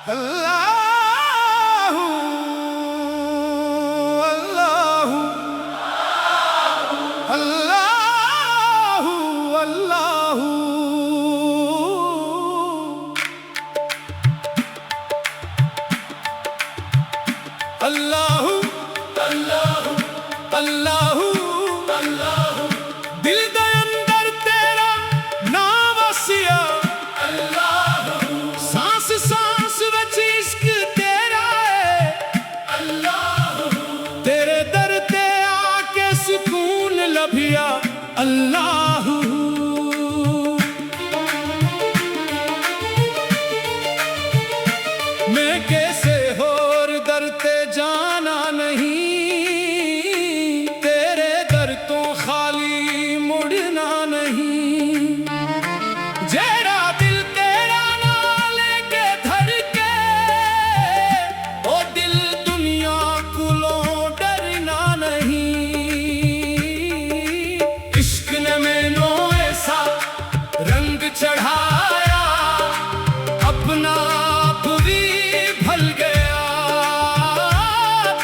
अल्लाहू अल्लाहू अल्लाहू अल्लाहू अल्लाहू अल्लाहू अल्लाहू अल्लाहू दिल दे अंदर तेरा नाम वसिया अल्लाहू सांस सांस विच इश्क तेरा है अल्लाहू तेरे दर ते आके सुकून लभिया अल्लाहू मैं कैसे होर दर ते जाना नहीं तेरे दर तो खाली मुड़ना नहीं जेड़ा दिल तेरा ना लेके धड़के ओ दिल दुनिया कुलों डरना नहीं इश्क ने मैनू ऐसा रंग चढ़ाया अपना आप भी भल गया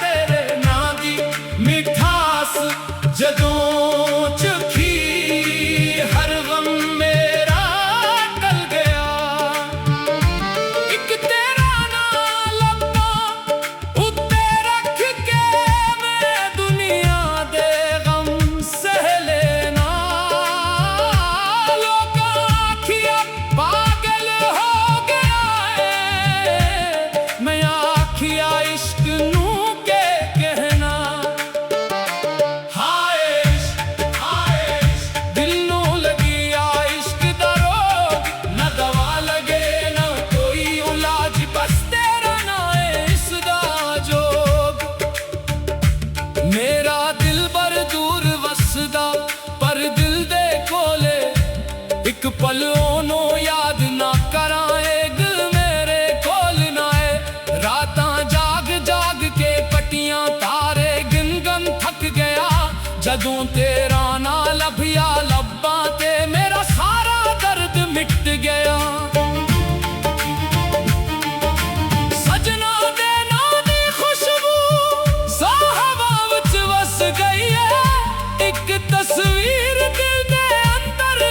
तेरे नां दी मिठास जदों चखी हर गम मेरा टल गया एक तेरा नां लब्बां उत्ते रख के मैं दुनिया दे गम सह लेना लोकां आखिया पागल हो गया है मैं आखिया इश्क नू के कहना हाय इश्क दिल नू लगी आ इश्क दा रोग न दवा लगे न कोई इलाज बस तेरा ना है इसदा जोग मेरा दिल बर दूर वसदा पर दिल दे कोले एक पल ओनू याद ना कराएग मेरे कोल ना है रातां जाग जाग के पटियां तारे गिन गन थक गया जदों तेरा ना लभिया लब्बां ते मेरा सारा दर्द मिट गया सजना दे नां दी खुशबू साहबा विच वस गई है एक तस्वीर दिल दे अंदर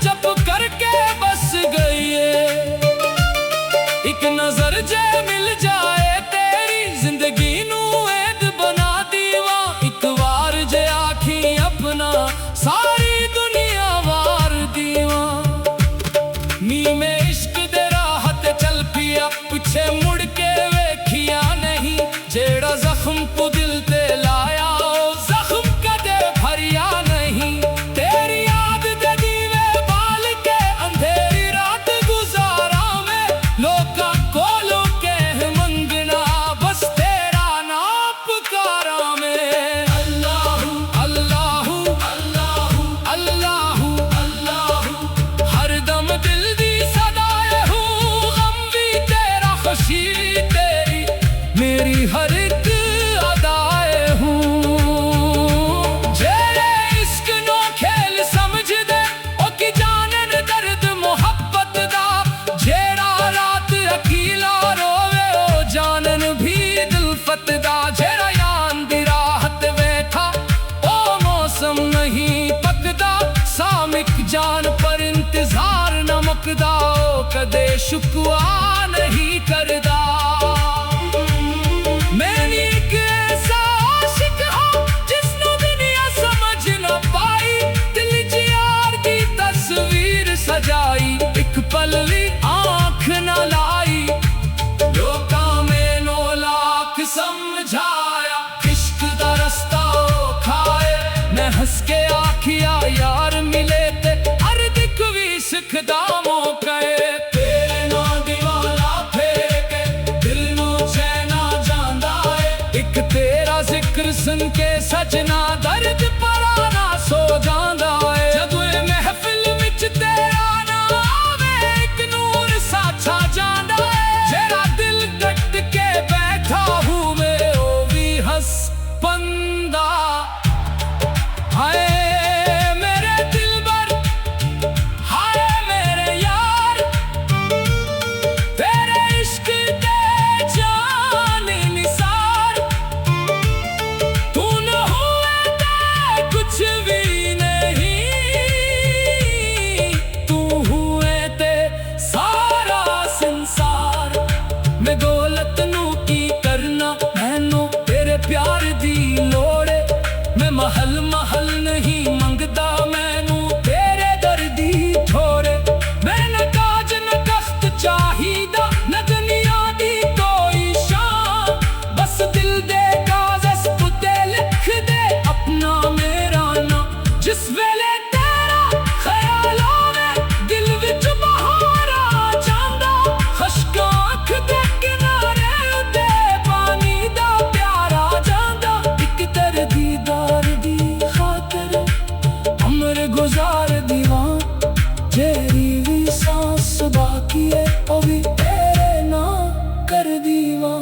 चप करके बस गई है एक नजर जे मिल जाए तेरी जिंदगी नू ऐद बना दीवा एक बार जे आखी अपना सारी दुनिया वार दीवा नी में इश्क दे राह ते चल पिया पिछे मुड़ के वेखिया नहीं जेड़ा जख्म तू दिल ते लाया ओ जख्म कदे भरिया नहीं तेरी याद दे दीवे बाल के अंधेरी रात गुजारा में लोका कोलों कह मंगना बस तेरा ना पुकारा में अल्लाहू अल्लाहू अल्लाहू अल्लाहू अल्लाहू हर दम दिल दी सदाए हूँ गम भी तेरा खुशी तेरी मेरी हर एक अदाए हूँ जेड़े इश्क नो खेल समझ दे ओ की जानन दर्द मोहब्बत दा जेड़ा रात अकीला रोवे ओ जानन भी दिलफत दा जेड़ा यान दी राहत बैठा ओ मौसम नहीं पकदा सामिक जान पर इंतजार न मुकदा ओ कदे शुकवा नहीं करदा मैंने एक ऐसा आशिक हाँ जिसनू दुनिया समझ न पाई दिल च यार दी तस्वीर सजाई एक पल भी आँख न लाई लोका मैनू लाख समझाया इश्क दा रस्ता ओ खाए मैं हंस के आखिया यार मिले ते हर दिक भी सिखदा मौके तेरे नां दीवाना फेर के दिल नू चैना जांदा है एक तेरा जिक्र सुन के सजना दर्द पराना सो जांदा है जदों ए महफिल विच तेरा ना आवे एक नूर सा छा जांदा है जेड़ा दिल डट के बैठा हूँ मैं ओ भी हंस पंदा हाय मेरे दिलबर हाय मेरे यार तेरे इश्क दे चाहिदा न दुनिया दी कोई शान, बस दिल दे कागज़ उत्ते लिख दे अपना मेरा नाम। जिस वेले तेरा ख्याल आवे दिल विच बहार आ जांदा, खश्क अख दे किनारे उत्ते पानी दा प्यार आ जांदा। इक तेरे दीदार दी खातर उम्र गुजार दीवां, जेरी भी सांस बाकी है ओ भी तेरे नाम कर दीवां।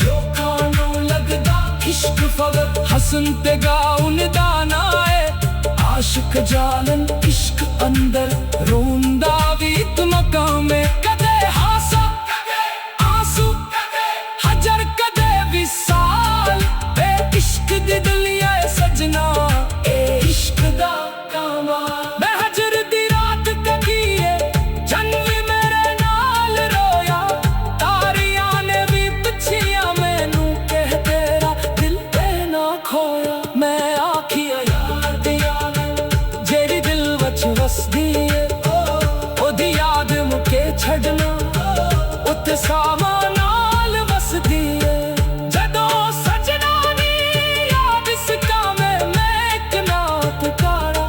लोकां नूं लगदा इश्क फकत हसन ते गाउन दा ना है, आशिक जालन इश्क अंदर रोंदा भी इक मकाम है। कदे हासा कदे आंसू कदे हजर कदे विसाल, ए इश्क दी दुनिया है सजना, ए इश्क दा कमाल। मैं हजर दी रात तकीए जन्म मेरे नाल रोया, तारियां ने भी पुछिया मैनू कह तेरा दिल ते ना खोया। मैं आखिया यार दी याद जेड़ी दिल वच वसदी है, ओदी याद मुके छड़ना उत्ते सावा नाल वसदी है। जदों सजना दी याद सका मैं इक नात कारा,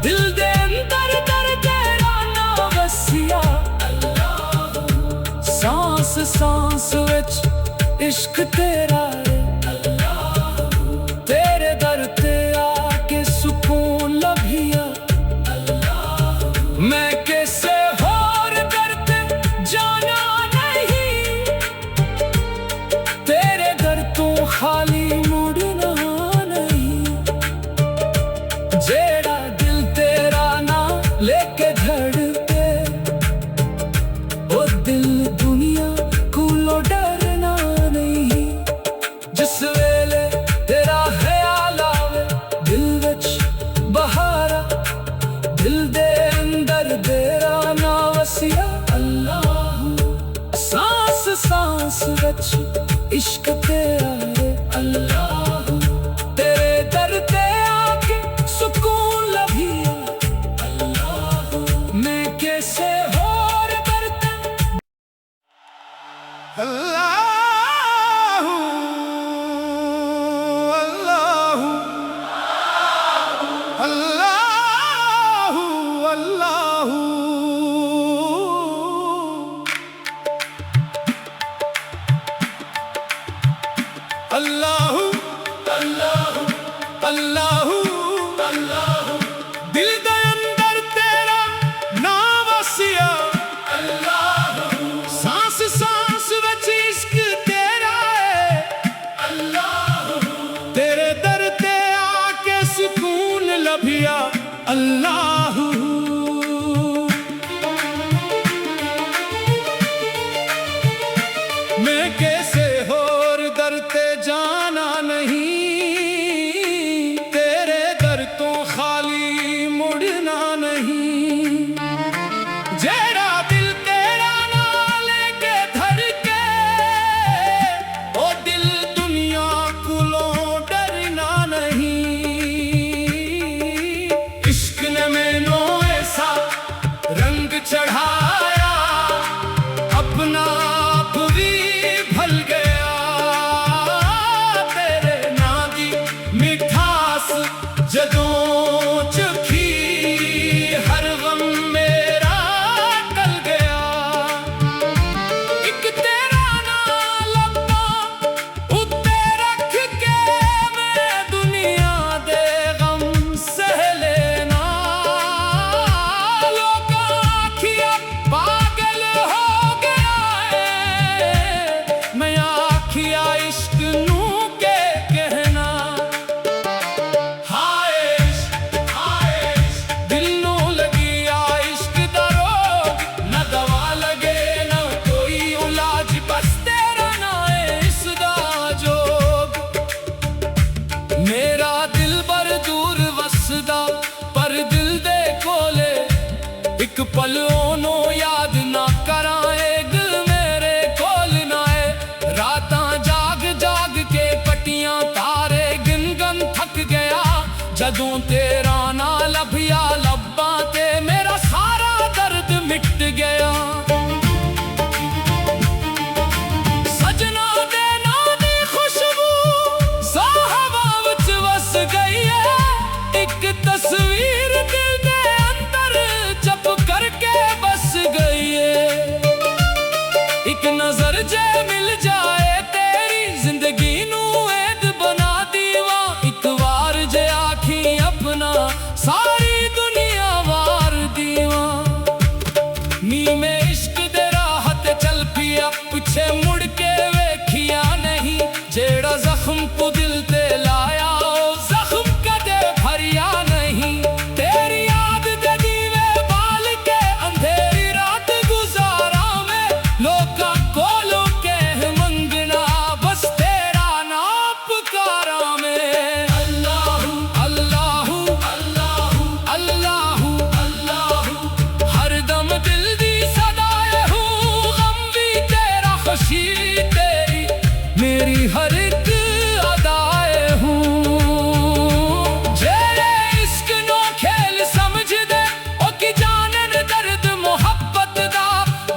दिल दे अंदर दर तेरा ना वसिया अल्लाह। सांस सांस विच इश्क तेरा है अल्लाह, तेरे दर ते आके सुकून लभिया अल्लाह। मैं कैसे होर दर ते जाना नहीं, तेरे दर तो खाली मुड़ना नहीं। जेड़ा दिल तेरा ना लेके धड़के, वो दिल दुनिया कोलों डरना नहीं। जिस वेले तेरा ख्याल आवे दिल विच बहारा, दिल दे अंदर तेरा ना वसिया अल्लाह। सांस सांस विच इश्क तेरा है अल्लाह, तेरे दर ते आके सुकून लभिया अल्लाह। मैं कैसे होर बरते अल्लाहु अल्लाहु अल्लाहु अल्लाहु अल्लाहु अल्लाहु अल्लाहु अल्लाहु। दिल दे अंदर तेरा नाम वसिया अल्लाहु, सांस सांस विच इश्क तेरा है अल्लाहु, तेरे दर ते आके सुकून लभिया अल्लाहु। मैं कैसे होर दर ते जाना नहीं, तेरे दर तो खाली मुड़ना नहीं। जेड़ा दिल तेरा ना लेके धड़के, ओ दिल दुनिया कोलों डरना नहीं। इश्क ने मैनू ऐसा रंग चढ़ाया, अपना आप भी भल गया। तेरे ना दी मिठास जदों चखी, हर गम मेरा टल गया। एक तेरा ना लब्बा उत्ते रख के, मैं दुनिया दे गम सह लेना। लोग आखिया पागल हो गया है, मैं आखिया इश्क नू के कहना। हाय इश्क दिल नू लगी आ इश्क दा रोग, न दवा लगे न कोई इलाज, बस तेरा ना है इसदा जोग। मेरा दिल बर दूर वसदा पर दिल दे कोले, एक पल ओनों याद ना कराएग मेरे कोल ना है। रातां जाग जाग के पटियां तारे गिन गन थक गया, जदों तेरा ना लभिया लब्बां ते मेरा सारा दर्द मिट गया। एक नजर जे मिल जाए तेरी जिंदगी नू ऐद बना दीवा। एक बार जे आखी अपना सारी दुनिया वार दीवा। नी में इश्क दे राह ते चल पिया पिछे मुड़ के वेखिया नहीं। जेड़ा जख्म को दिल ते लाया ओ जख्म कदे भरिया नहीं। तेरी याद दे दीवे बाल के अंधेरी रात गुजारा में लोका कोलों कह मंगना बस तेरा ना पुकारा में। अल्लाहू अल्लाहू अल्लाहू अल्लाहू अल्लाहू हर दम दिल दी सदाए हूँ। गम भी तेरा खुशी तेरी मेरी हर एक अदाए हूँ। जेरे इश्क नो खेल समझ दे ओ की जानन दर्द मोहब्बत दा।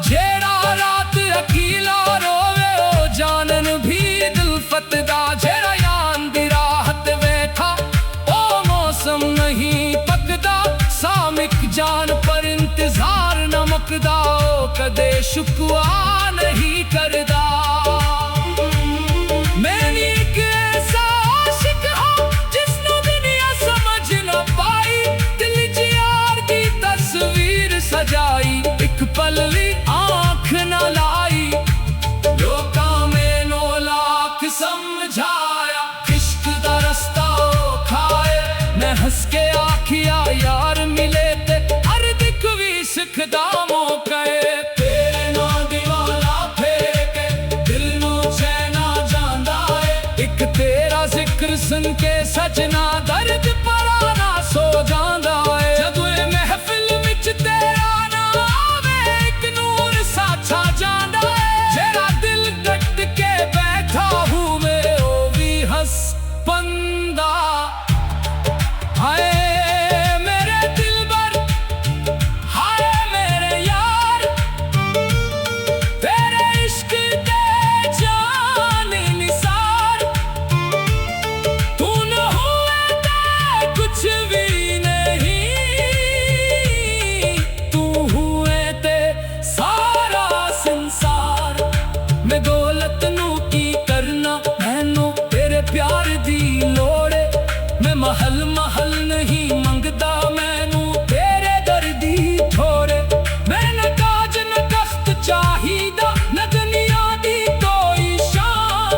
जेड़ा रात अकीला रोवे ओ जानन भी दिलफत दा। जेड़ा यान दी राहत बैठा ओ मौसम नहीं पकदा। सामिक जान पर इंतजार न मुकदा ओ कदे शुक्वा नहीं करदा। मैंने एक ऐसा आशिक हूँ जिसनु दुनिया समझ न पाई। दिल च यार दी तस्वीर सजाई एक पल भी आँख न लाई। लोका मैनू लाख समझाया इश्क दा रस्ता ओ खाए। मैं हंस के आखिया यार मिले ते हर दिक भी सिखदा मौके। तेरे ना दीवाना फेर के दिल नू चैना जांदा है। एक तेरा जिक्र सुन के सजना दर्द पराना सो जांदा है। जदों ए महफिल विच तेरा ना आवे एक नूर सा छा जांदा है। जेड़ा दिल कट के बैठा हूँ मैं ओ भी हंस पंदा। हाय मेरे दिलबर हाय मेरे यार तेरे इश्क दे जानी निसार। तू न हुए ते कुछ भी नहीं। तू हुए ते सारा संसार। मैं दौलत नू की करना मैनू तेरे प्यार दी लोड़ है। मैं महल महल नहीं मंगदा मैनू तेरे दर्दी थोड़े। मैं न ताज न तख्त चाहिदा न दुनिया दी कोई शान।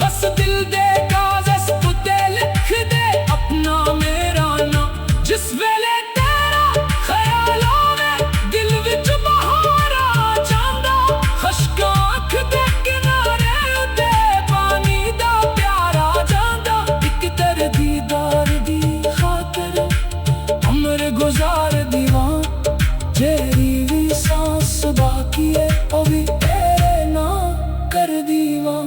बस दिल दे कागज़ पुते लिख दे अपना मेरा ना। जिस वेले तेरा ख्याल आवे दिल विच बहार आ जांदा। खुश्क आँख दे किनारे उते पानी दा प्यार आ जांदा। एक तेरे दीदार दी खातिर उम्र गुजार दीवां। जेरी भी सांस बाकी है ओ भी तेरे ना कर दीवां।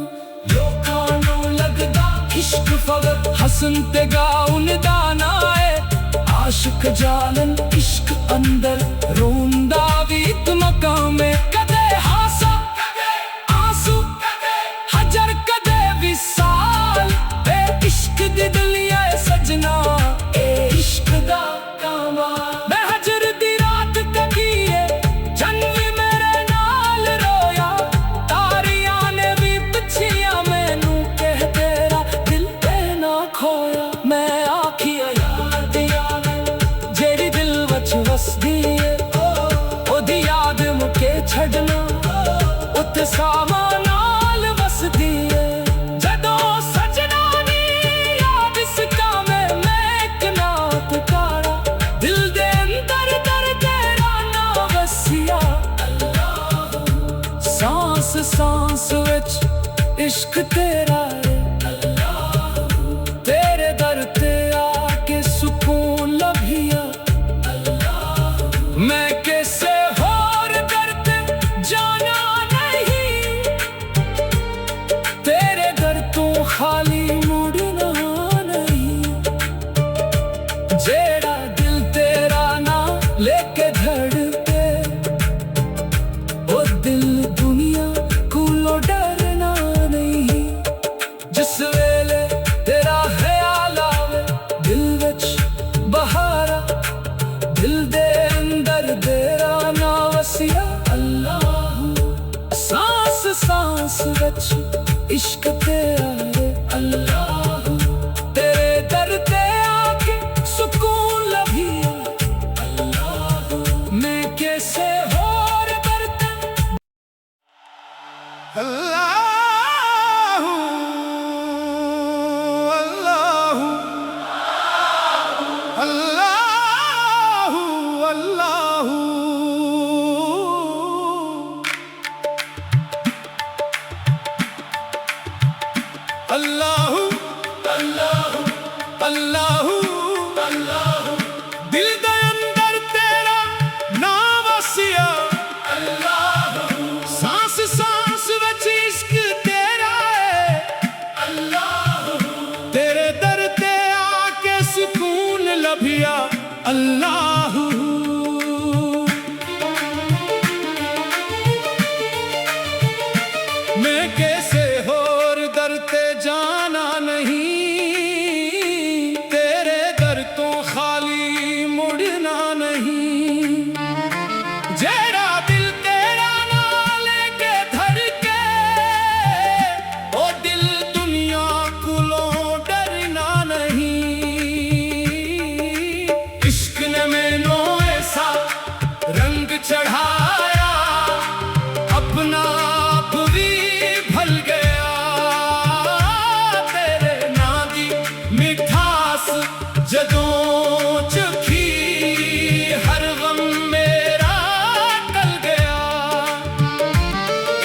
लोकां नू लगदा इश्क फकत हसन ते गाउन दा ना है। आशिक जालन इश्क अंदर रोंदा भी इक मकाम है। कदे हासा कदे आंसू कदे हजर कदे विसाल। ए इश्क दी दुनिया है सजना ए इश्क दा कमाल। मैं हजर दी रात तकीए जन भी मेरे नाल रोया। तारियां ने भी पुछिया मैनू कह तेरा दिल ते ना खोया। मैं आखिया यार दी याद जेड़ी दिल वच वसदी है। ओदी याद मुके छड़ना उत्ते सावा नाल वसदी है। जदों सजना नी याद इसका मैं एक ना पुकारा। दिल दे अंदर दर तेरा ना वसिया। सांस सांस विच इश्क तेरा है। तेरे दर ते आके सुकून लभिया। मैं कैसे होर दर ते जाना नहीं। तेरे दर तू खाली मुड़ना नहीं। जेड़ा दिल तेरा ना लेके धड़के ओ दिल दुनिया को डरना नहीं। सांस विच इश्क तेरा है अल्लाह। तेरे दर ते आके सुकून लभिया अल्लाह। मैं कैसे होर करते अल्लाह अल्लाह अल्लाह अल्लाह। अल्लाह अल्लाह अल्लाह अल्लाह। दिल दे अंदर तेरा नाम वसिया अल्लाह। सांस सांस विच इश्क तेरा है अल्लाह। तेरे दर ते आके सुकून लभिया अल्लाह। मैं कैसे होर दर ते जाना नहीं, तेरे दर तो खाली मुड़ना नहीं। जेड़ा दिल तेरा ना लेके धड़के, ओ दिल दुनिया कुलों डरना नहीं। इश्क ने मैनू ऐसा रंग चढ़ाया, अपना आप भी भल गया। तेरे नां दी मिठास जदों चखी, हर गम मेरा टल गया।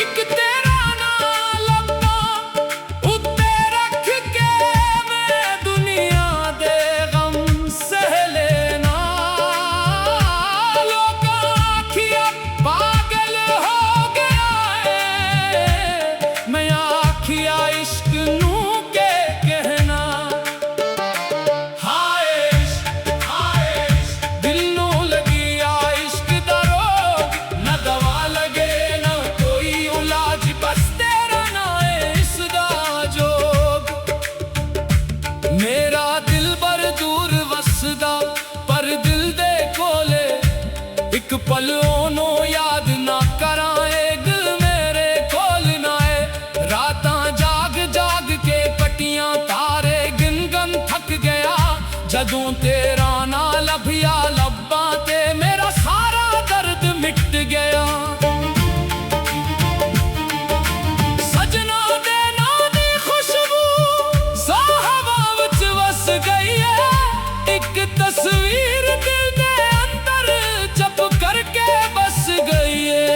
एक तेरा नां लब्बां उत्ते रख के, मैं दुनिया दे गम सह लेना। लोकां आखिया पागल हो गया है, मैं आखिया इश्क नू के कहना। हाय इश्क दिल नू लगी आ इश्क दा रोग, न दवा लगे न कोई इलाज, बस तेरा ना है इसदा जोग। मेरा दिल बर दूर वसदा, पर दिल दे कोले एक पल ओनू याद ना करा। दिल मेरे कोल ना है, रातां जाग जाग के पटियां तारे गिन गन थक गया। जदों तेरा ना लभिया लब्बां ते, मेरा सारा दर्द मिट गया। सजना दे नां दी खुशबू साहबा विच वस गई है। एक तस्वीर दिल दे अंदर चप करके बस गई है।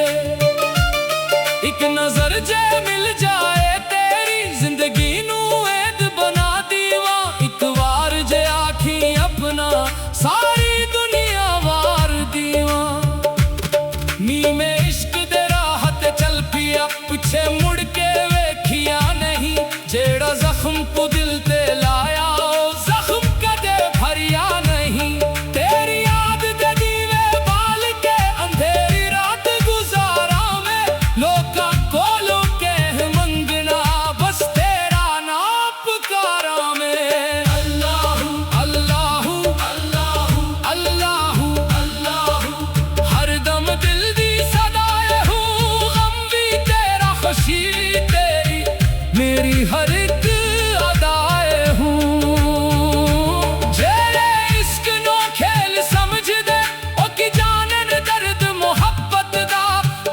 एक नजर जे मिल जाए तेरी, जिंदगी नू ऐद बना दीवा। एक वार जे आखी अपना, सारी दुनिया वार दीवा। नी में इश्क दे राह ते चल पिया, पिछे मुड़ के वेखिया नहीं। जेड़ा जख्म को दिल ते लाया, ओ जख्म कदे भरिया नहीं। तेरी याद दे दीवे बाल के अंधेरी रात गुजारा मैं, लोका कोलो कह मंगना बस तेरा ना पुकारा मैं। अल्लाह अल्लाह अल्लाह अल्लाह अल्लाह। हर दम दिल दी सदाए हूँ, गम भी तेरा खुशी तेरी, मेरी हर एक अदाए हूँ। जेरे इश्क नो खेल समझ दे, ओ की जानन दर्द मोहब्बत दा।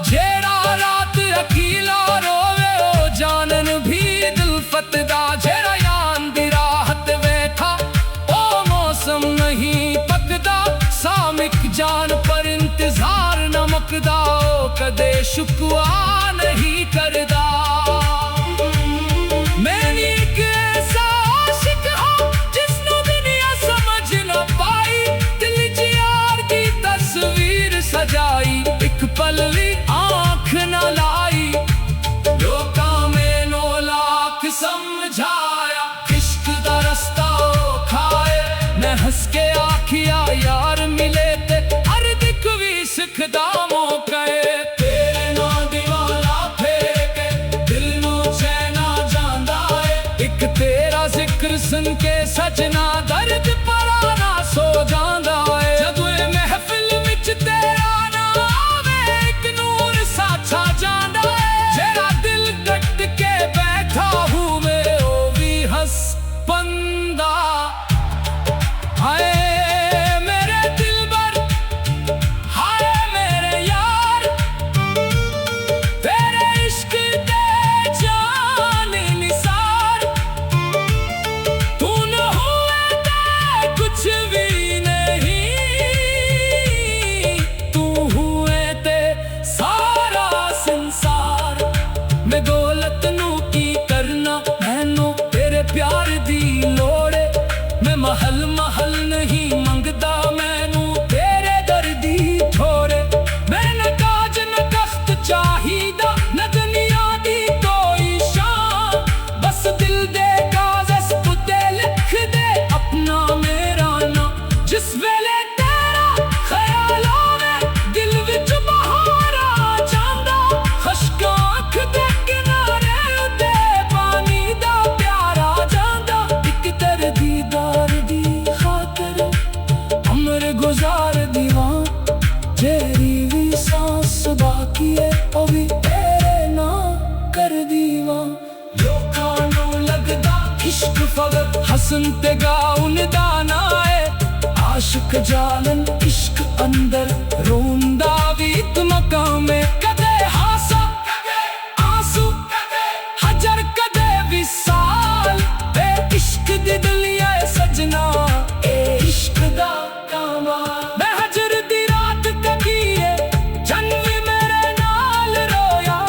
जेड़ा रात अकीला रोवे, ओ जानन भी दिलफत दा। जेड़ा यान दी राहत बैठा, ओ मौसम नहीं पकदा। सामिक जान पर इंतजार न मुकदा, ओ कदे शुक्वा नहीं करदा। मैं एक ऐसा आशिक हूँ जिसनू दुनिया समझ न पाई। दिल च यार दी तस्वीर सजाई, एक पल भी आँख न लाई। लोकां मैनू लाख समझाया, इश्क दा रस्ता खाए। मैं हंस के आखिया यार मिले ते, हर दिक भी सिखदा मौके। तेरे नां दीवाना फेके, दिल नू चैना जांदा है। एक तेरा जिक्र सुन के सजना, दर्द पराना सो जांदा है। जदों ए महफिल विच तेरा ना आवे, एक नूर सा छा जांदा है। जेड़ा दिल ਜਾਵਾਂ। ਲੋਕਾਂ ਨੂੰ ਲੱਗਦਾ ਇਸ਼ਕ ਫਕਤ ਹਸਨ ਤੇ ਗਾਉਣ ਦਾ ਨਾ ਏ। ਆਸ਼ਿਕ ਜਾਲਨ ਇਸ਼ਕ ਅੰਦਰ ਰੋਂਦਾ ਵੀ ਇੱਕ ਮਕਾਮ ਏ। ਕਦੇ ਹਾਸਾ ਕਦੇ ਆਂਸੂ ਕਦੇ ਹਜਰ ਕਦੇ ਵਿਸਾਲ ਏ ਇਸ਼ਕ ਦੀ ਦੁਨੀਆ ਏ ਸਜਣਾ ਏ ਇਸ਼ਕ ਦਾ ਕਮਾਲ। ਮੈਂ ਹਜਰ ਦੀ ਰਾਤ ਕੱਢੀਏ ਜਨ ਵੀ ਮੇਰੇ ਨਾਲ ਰੋਇਆ।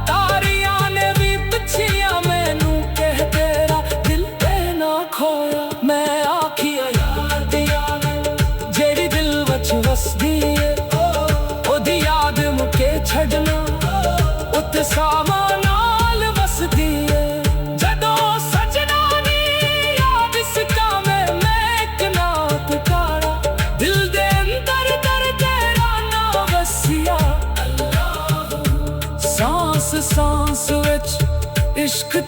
ਤਾਰੀਆਂ ਨੇ ਵੀ ਪੁੱਛਿਆ ਮੈਨੂੰ ਕਿ ਤੇਰਾ ਦਿਲ ਤੇ ਨਾ ਖੋਇਆ। ਮੈਂ ਆਖਿਆ ਯਾਰ ਦੀ ਯਾਦ ਜਿਹੜੀ ਦਿਲ ਵਿੱਚ ਵਸਦੀ ਏ ਉਹਦੀ ਯਾਦ ਮੁਕੇ ਛੱਡਣਾ ਉੱਤੇ ਸਾਵਾਂ ਨਾਲ ਵਸਦੀ ਏ। ਜਦੋਂ ਸਜਣਾ ਨੀ ਯਾਦ ਸਕਾਵੇਂ ਮੈਂ ਇੱਕ ਨਾਤ ਕਾੜਾ। ਦਿਲ ਦੇ ਅੰਦਰ ਦਰ ਤੇਰਾ ਨਾ ਵਸਿਆ ਅੱਲਾਹ। ਸਾਂਸ ਸਾਂਸ ਵਿੱਚ ਇਸ਼ਕ